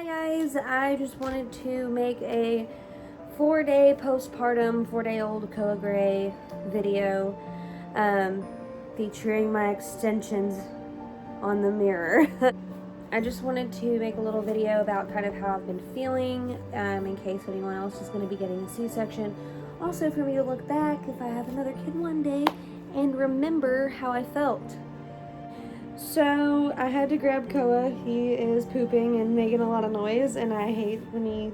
guys, I just wanted to make a 4-day postpartum, 4-day-old Koa Gray video featuring my extensions on the mirror. I just wanted to make a little video about kind of how I've been feeling in case anyone else is going to be getting a C-section. Also for me to look back if I have another kid one day and remember how I felt. So I had to grab Koa. He is pooping and making a lot of noise, and I hate when he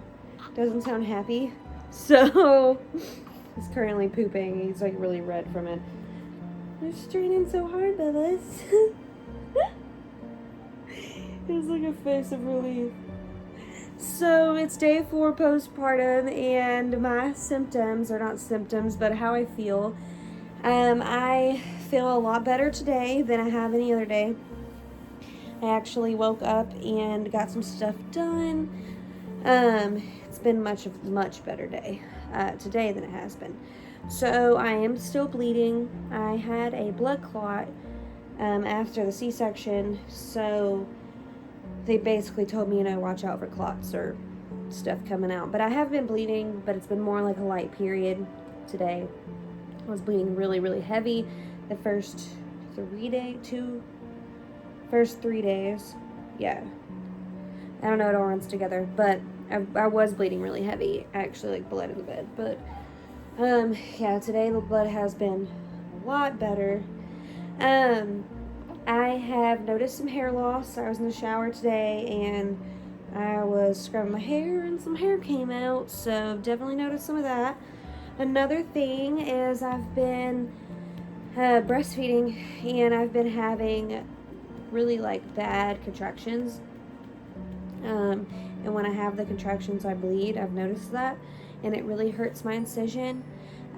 doesn't sound happy. So he's currently pooping. He's like really red from it. You're straining so hard, Bubba's. It's like a face of relief. So it's day 4 postpartum, and my symptoms, or not symptoms, but how I feel. I feel a lot better today than I have any other day. I actually woke up and got some stuff done. It's been much better day today than it has been. So I am still bleeding. I had a blood clot after the C-section, so they basically told me, watch out for clots or stuff coming out. But I have been bleeding, but it's been more like a light period today. I was bleeding really, really heavy the first 3 days. Yeah. I don't know, it all runs together, but I was bleeding really heavy. I actually bled in the bed, but yeah, today the blood has been a lot better. I have noticed some hair loss. I was in the shower today and I was scrubbing my hair and some hair came out, so definitely noticed some of that. Another thing is I've been breastfeeding and I've been having really bad contractions. And when I have the contractions, I bleed. I've noticed that, and it really hurts my incision.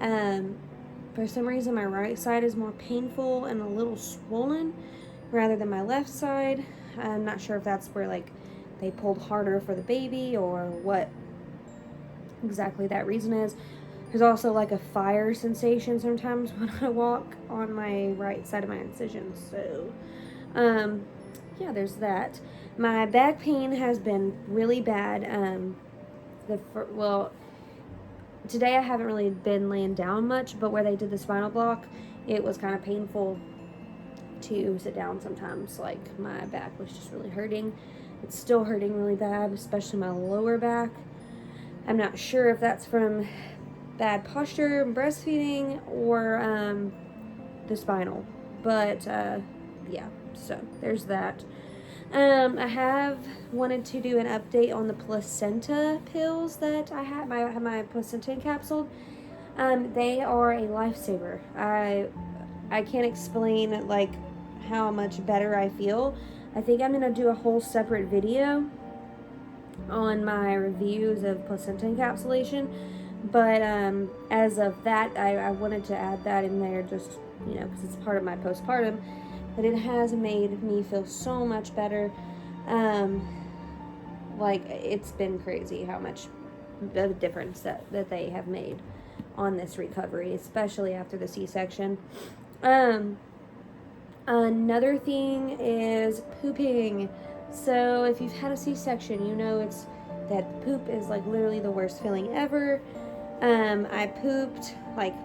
For some reason, my right side is more painful and a little swollen rather than my left side. I'm not sure if that's where they pulled harder for the baby or what exactly that reason is. There's also a fire sensation sometimes when I walk on my right side of my incision. So, yeah, there's that. My back pain has been really bad. Today I haven't really been laying down much, but where they did the spinal block, it was kind of painful to sit down sometimes. My back was just really hurting. It's still hurting really bad, especially my lower back. I'm not sure if that's from bad posture and breastfeeding or the spinal, but yeah, so there's that. I have wanted to do an update on the placenta pills that I have. I have my placenta encapsulated. They are a lifesaver. I can't explain how much better I feel. I think I'm gonna do a whole separate video on my reviews of placenta encapsulation. But as of that, I wanted to add that in there just, because it's part of my postpartum. But it has made me feel so much better. It's been crazy how much of a difference that they have made on this recovery, especially after the C-section. Another thing is pooping. So if you've had a C-section, it's that poop is literally the worst feeling ever. I pooped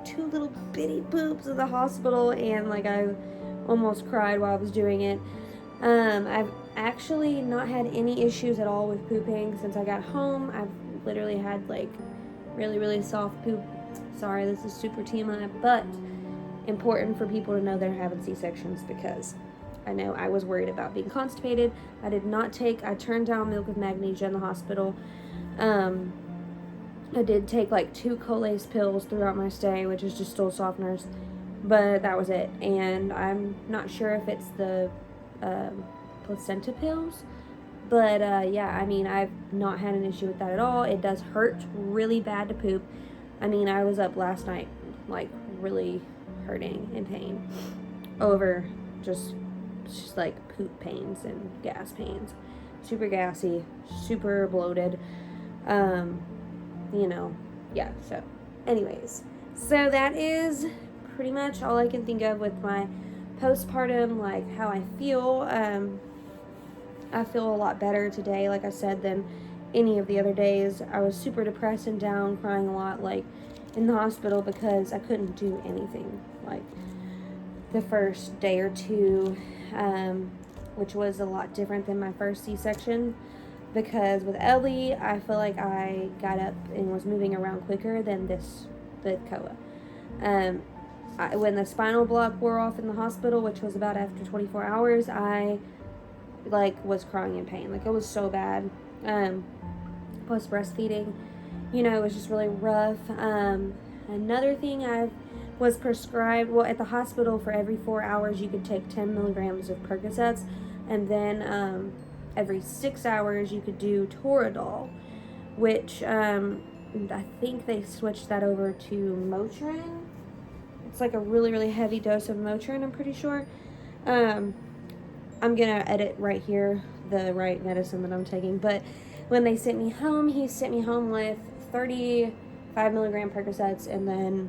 2 little bitty poops at the hospital, and I almost cried while I was doing it. I've actually not had any issues at all with pooping since I got home. I've literally had really, really soft poop. Sorry, this is super TMI, but important for people to know they're having C-sections, because I know I was worried about being constipated. I turned down milk with magnesia in the hospital. I did take 2 Colace pills throughout my stay, which is just stool softeners, but that was it. And I'm not sure if it's the placenta pills, but yeah, I've not had an issue with that at all. It does hurt really bad to poop. I was up last night really hurting in pain over just poop pains and gas pains. Super gassy, super bloated. Yeah, so anyways, so that is pretty much all I can think of with my postpartum, how I feel. I feel a lot better today, like I said, than any of the other days. I was super depressed and down, crying a lot, like, in the hospital because I couldn't do anything, like, the first day or two, which was a lot different than my first C-section, because with Ellie, I feel like I got up and was moving around quicker than the Koa. When the spinal block wore off in the hospital, which was about after 24 hours, I, like, was crying in pain. Like, it was so bad. Plus breastfeeding, you know, it was just really rough. Another thing I was prescribed, well, at the hospital, for every 4 hours you could take 10 milligrams of Percocets, and then every 6 hours you could do Toradol, which I think they switched that over to Motrin. It's like a really, really heavy dose of Motrin, I'm pretty sure. I'm gonna edit right here the right medicine that I'm taking, but when they sent me home, he sent me home with 35 milligram Percocets and then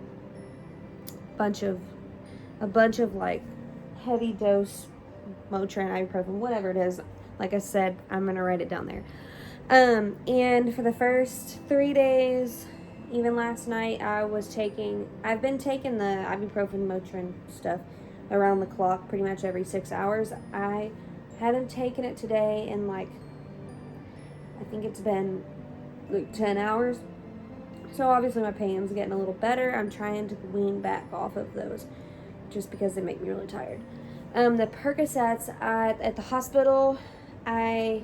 a bunch of like heavy dose Motrin, ibuprofen, whatever it is. Like I said, I'm gonna write it down there. And for the first 3 days, even last night, I've been taking the ibuprofen Motrin stuff around the clock pretty much every 6 hours. I haven't taken it today in like, I think it's been like 10 hours. So obviously my pain's getting a little better. I'm trying to wean back off of those just because they make me really tired. The Percocets at the hospital, I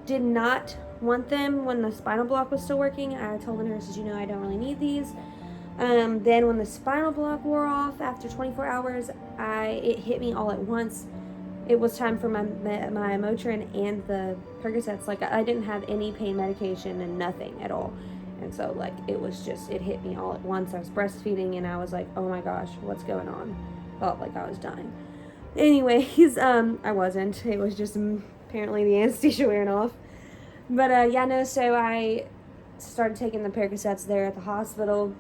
did not want them when the spinal block was still working. I told the nurses, you know, I don't really need these. Then when the spinal block wore off after 24 hours, it hit me all at once. It was time for my Motrin and the Percocets. Like, I didn't have any pain medication and nothing at all. And so, like, it hit me all at once. I was breastfeeding and I was like, oh my gosh, what's going on? Felt like I was dying. Anyways, I wasn't. It was just apparently the anesthesia wearing off. But, so I started taking the Percocets there at the hospital.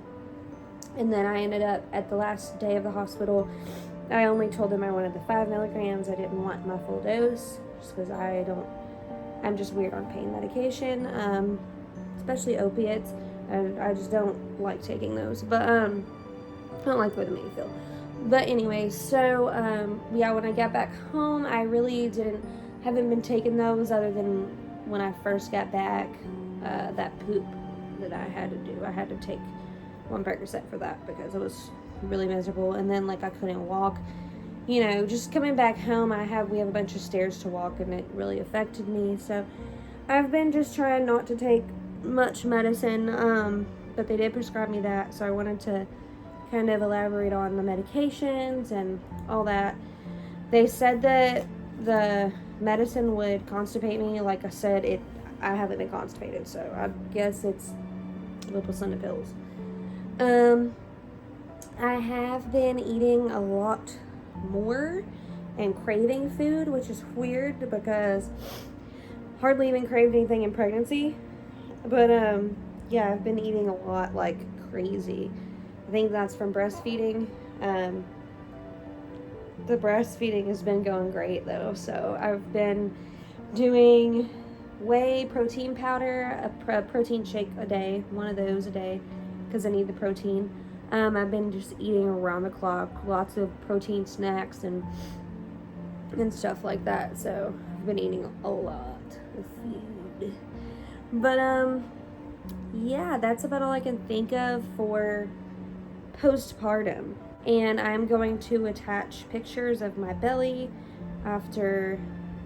And then I ended up, at the last day of the hospital, I only told them I wanted the 5 milligrams. I didn't want my full dose, just because I'm just weird on pain medication, especially opiates. I just don't like taking those, but I don't like the way they make me feel. But anyway, so when I got back home, I really haven't been taking those other than when I first got back, that poop that I had to do. I had to take 1 Percocet for that because it was really miserable, and then like I couldn't walk, you know, just coming back home. We have a bunch of stairs to walk, and it really affected me. So I've been just trying not to take much medicine, but they did prescribe me that, so I wanted to kind of elaborate on the medications and all that. They said that the medicine would constipate me. Like I said, I haven't been constipated, so I guess it's Liposuna pills. I have been eating a lot more and craving food, which is weird because hardly even craved anything in pregnancy. But I've been eating a lot like crazy. I think that's from breastfeeding. The breastfeeding has been going great though, so I've been doing whey protein powder, a protein shake a day, one of those a day, because I need the protein. I've been just eating around the clock, lots of protein snacks and stuff like that. So I've been eating a lot of food. But that's about all I can think of for postpartum. And I'm going to attach pictures of my belly after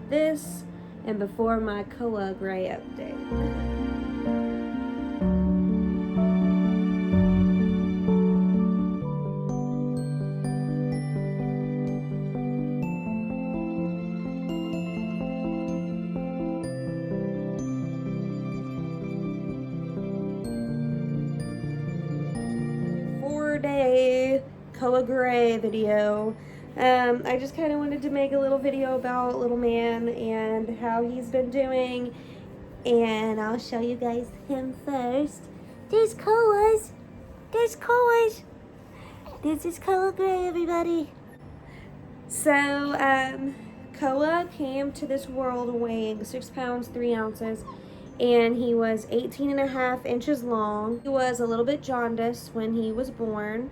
this and before my Koa Gray update. 4-day Koa Gray video. I just kind of wanted to make a little video about little man and how he's been doing, and I'll show you guys him first. There's Koas. There's Koas. This is Koa Gray, everybody. So, Koa came to this world weighing 6 pounds, 3 ounces, and he was 18.5 inches long. He was a little bit jaundiced when he was born.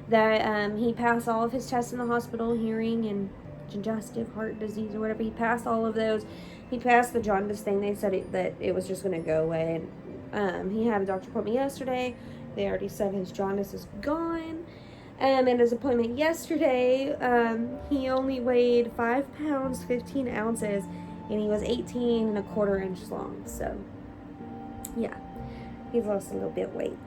That he passed all of his tests in the hospital, hearing and congestive heart disease or whatever. He passed all of those. He passed the jaundice thing. They said that it was just going to go away. And he had a doctor appointment yesterday. They already said his jaundice is gone. At his appointment yesterday, he only weighed 5 pounds, 15 ounces, and he was 18.25 inches long. So, yeah, he's lost a little bit of weight,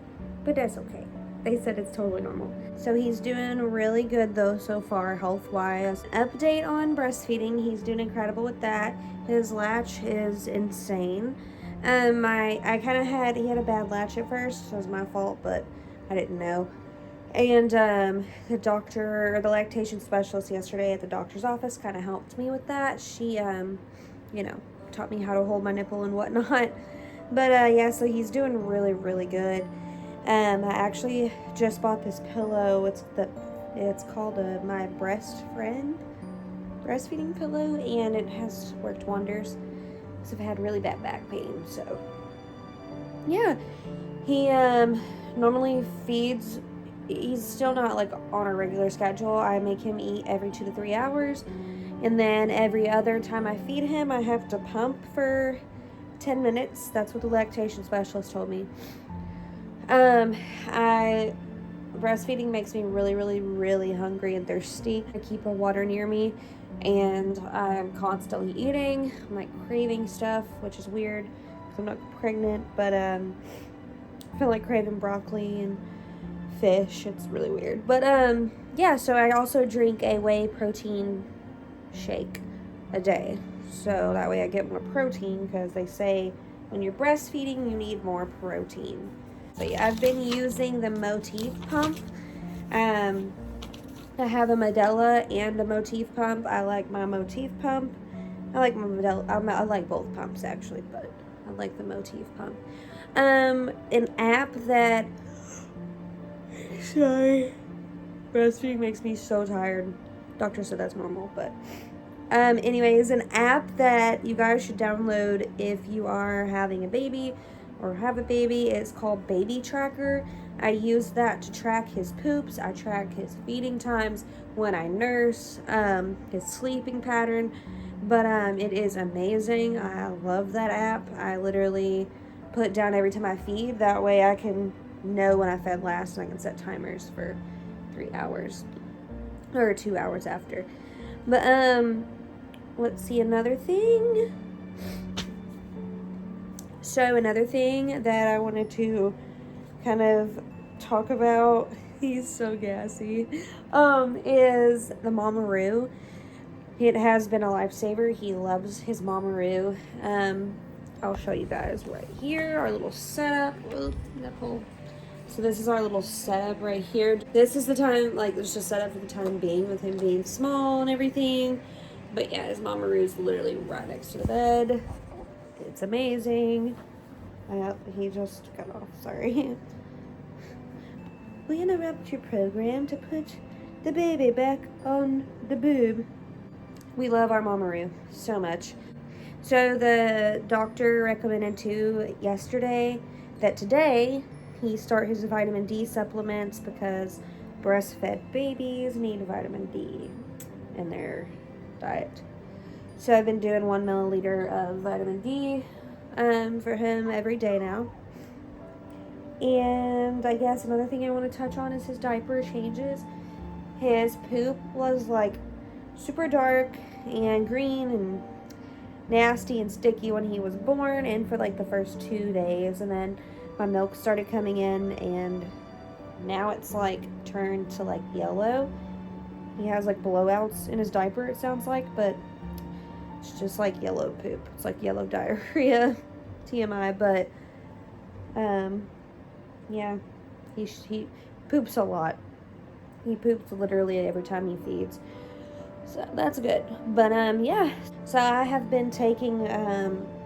but that's okay. They said it's totally normal. So he's doing really good though so far, health-wise. Update on breastfeeding, he's doing incredible with that. His latch is insane. He had a bad latch at first. It was my fault, but I didn't know. And the lactation specialist yesterday at the doctor's office kind of helped me with that. She, taught me how to hold my nipple and whatnot. But yeah, so he's doing really, really good. I actually just bought this pillow. It's called My Breast Friend breastfeeding pillow, and it has worked wonders because I've had really bad back pain. So yeah, he normally feeds. He's still not like on a regular schedule. I make him eat every 2 to 3 hours, and then every other time I feed him, I have to pump for 10 minutes. That's what the lactation specialist told me. Breastfeeding makes me really, really, really hungry and thirsty. I keep a water near me, and I'm constantly eating. I'm like craving stuff, which is weird because I'm not pregnant, but I feel like craving broccoli and fish. It's really weird. But yeah, so I also drink a whey protein shake a day. So that way I get more protein, because they say when you're breastfeeding, you need more protein. So yeah, I've been using the Motif pump. I have a Medela and a Motif pump. I like my Motif pump. I like my Medela. I like both pumps actually, but I like the Motif pump. An app that... Sorry. Breastfeeding makes me so tired. Doctor said that's normal, but... anyways, an app that you guys should download if you are having a baby or have a baby is called Baby Tracker. I use that to track his poops. I track his feeding times, when I nurse, his sleeping pattern. But it is amazing. I love that app. I literally put it down every time I feed. That way I can know when I fed last, and I can set timers for 3 hours or 2 hours after. But let's see, another thing. So another thing that I wanted to kind of talk about, he's so gassy, is the Mamaroo. It has been a lifesaver. He loves his Mamaroo. I'll show you guys right here, our little setup. So this is our little setup right here. This is the time, like, it's just set up for the time being with him being small and everything. But yeah, his Mamaroo's literally right next to the bed. It's amazing. He just got off, sorry. We interrupt your program to put the baby back on the boob. We love our Mamaroo so much. So the doctor recommended yesterday that today he start his vitamin D supplements, because breastfed babies need vitamin D in their diet. So I've been doing 1 milliliter of vitamin D for him every day now. And I guess another thing I want to touch on is his diaper changes. His poop was like super dark and green and nasty and sticky when he was born, and for like the first 2 days, and then my milk started coming in, and now it's like turned to like yellow. He has like blowouts in his diaper, it sounds like, but it's just like yellow poop. It's like yellow diarrhea, TMI, but yeah, he poops a lot. He poops literally every time he feeds, so that's good. But yeah, so I have been taking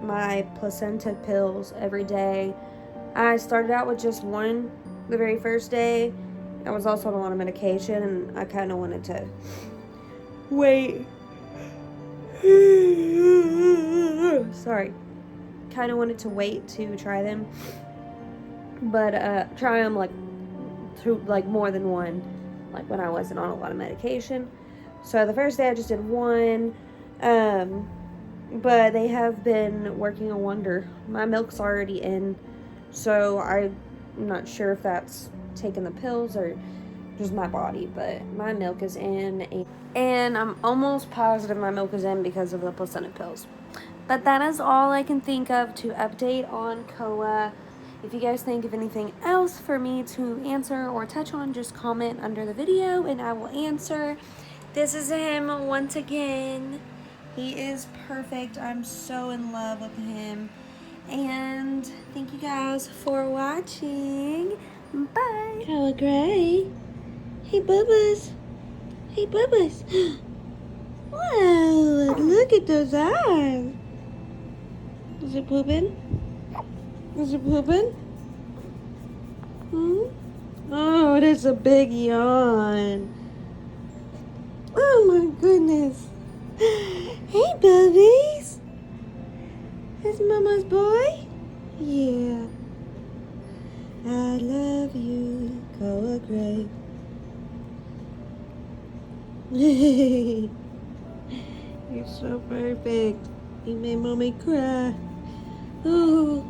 my placenta pills every day. I started out with just one the very first day. I was also on a lot of medication, and I kind of wanted to wait Sorry. Kind of wanted to wait to try them, but try them like through like more than one, like when I wasn't on a lot of medication. So the first day I just did one, but they have been working a wonder. My milk's already in, so I'm not sure if that's taking the pills or just my body, but my milk is in, and I'm almost positive my milk is in because of the placenta pills. But that is all I can think of to update on Koa. If you guys think of anything else for me to answer or touch on, just comment under the video and I will answer. This is him once again. He is perfect. I'm so in love with him. And thank you guys for watching. Bye. Koa Gray. Hey, Bubba's. Hey, Bubba's. Wow, look at those eyes. Is it pooping? Is it pooping? Oh, that's a big yawn. Oh my goodness. Hey, bubbies. Is Mama's boy? Yeah. I love you, Koa Gray. You're so perfect. You made Mommy cry. Oh.